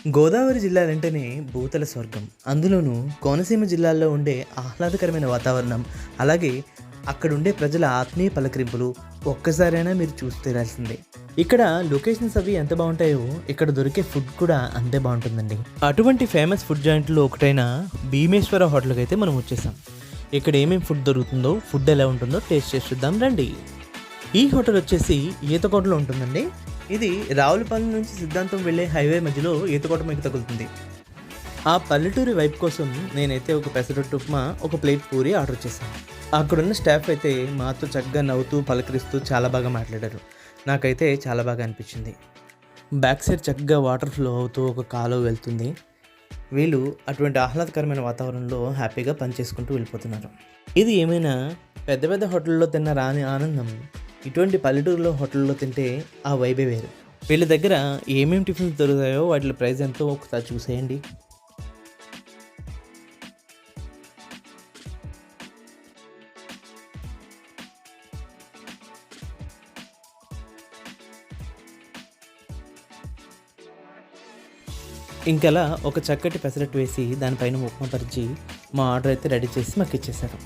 గోదావరి జిల్లాలంటేనే భూతల స్వర్గం. అందులోనూ కోనసీమ జిల్లాల్లో ఉండే ఆహ్లాదకరమైన వాతావరణం, అలాగే అక్కడుండే ప్రజల ఆత్మీయ పలకరింపులు ఒక్కసారైనా మీరు చూసి తీరాల్సిందే. ఇక్కడ లొకేషన్స్ అవి ఎంత బాగుంటాయో ఇక్కడ దొరికే ఫుడ్ కూడా అంతే బాగుంటుందండి. అటువంటి ఫేమస్ ఫుడ్ జాయింట్లో ఒకటైన భీమేశ్వర హోటల్కి అయితే మనం వచ్చేసాం. ఇక్కడ ఏమేమి ఫుడ్ దొరుకుతుందో, ఫుడ్ ఎలా ఉంటుందో టేస్ట్ చేసి చూద్దాం రండి. ఈ హోటల్ వచ్చేసి ఈతకోటలో ఉంటుందండి. ఇది రావులపాలెం నుంచి సిద్ధాంతం వెళ్ళే హైవే మధ్యలో ఈతకోట మీకు తగులుతుంది. ఆ పల్లెటూరి వైపు కోసం నేనైతే ఒక పెసరట్టు ఉప్మా, ఒక ప్లేట్ పూరి ఆర్డర్ చేశాను. అక్కడున్న స్టాఫ్ అయితే మాతో చక్కగా నవ్వుతూ పలకరిస్తూ చాలా బాగా మాట్లాడారు. నాకైతే చాలా బాగా అనిపించింది. బ్యాక్ సైడ్ చక్కగా వాటర్ ఫ్లో అవుతూ ఒక కాలువ వెళ్తుంది. వీళ్ళు అటువంటి ఆహ్లాదకరమైన వాతావరణంలో హ్యాపీగా పనిచేసుకుంటూ వెళ్ళిపోతున్నారు. ఇది ఏమైనా పెద్ద పెద్ద హోటల్లో తిన్న రాని ఆనందం ఇటువంటి పల్లెటూరులో హోటల్లో తింటే ఆ వైబే వేరు. వీళ్ళ దగ్గర ఏమేమి టిఫిన్స్ దొరుకుతాయో వాటి ప్రైస్ ఎంతో ఒకసారి చూసేయండి. ఇంకలా ఒక చక్కటి పెసరట్టు వేసి దానిపైన ఉప్మా పరిచి మా ఆర్డర్ అయితే రెడీ చేసి మాకు ఇచ్చేసారు.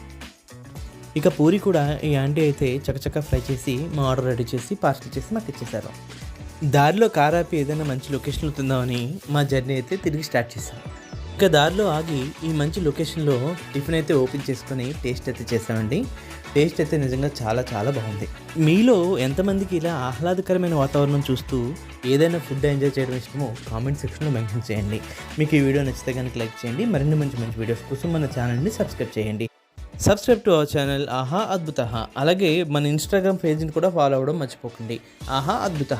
ఇక పూరి కూడా ఈ ఆంటీ అయితే చకచకా ఫ్రై చేసి మా ఆర్డర్ రెడీ చేసి పార్సల్ చేసి మాకు ఇచ్చేసారు. దారిలో కారాపి ఏదైనా మంచి లొకేషన్లో తిందామని మా జర్నీ అయితే తిరిగి స్టార్ట్ చేసాం. ఇక దారిలో ఆగి ఈ మంచి లొకేషన్లో టిఫిన్ అయితే ఓపెన్ చేసుకొని టేస్ట్ అయితే చేసామండి. టేస్ట్ అయితే నిజంగా చాలా చాలా బాగుంది. మీలో ఎంతమందికి ఇలా ఆహ్లాదకరమైన వాతావరణం చూస్తూ ఏదైనా ఫుడ్ ఎంజాయ్ చేయడం ఇష్టమో కామెంట్ సెక్షన్లో మెన్షన్ చేయండి. మీకు ఈ వీడియో నచ్చితే కనుక లైక్ చేయండి. మరిన్ని మంచి మంచి వీడియోస్ కోసం మన ఛానల్ని సబ్స్క్రైబ్ చేయండి. సబ్స్క్రైబ్ టు అవర్ ఛానల్ ఆహా అద్భుత. అలాగే మన ఇన్స్టాగ్రామ్ పేజ్ని కూడా ఫాలో అవ్వడం మర్చిపోకండి, ఆహా అద్భుత.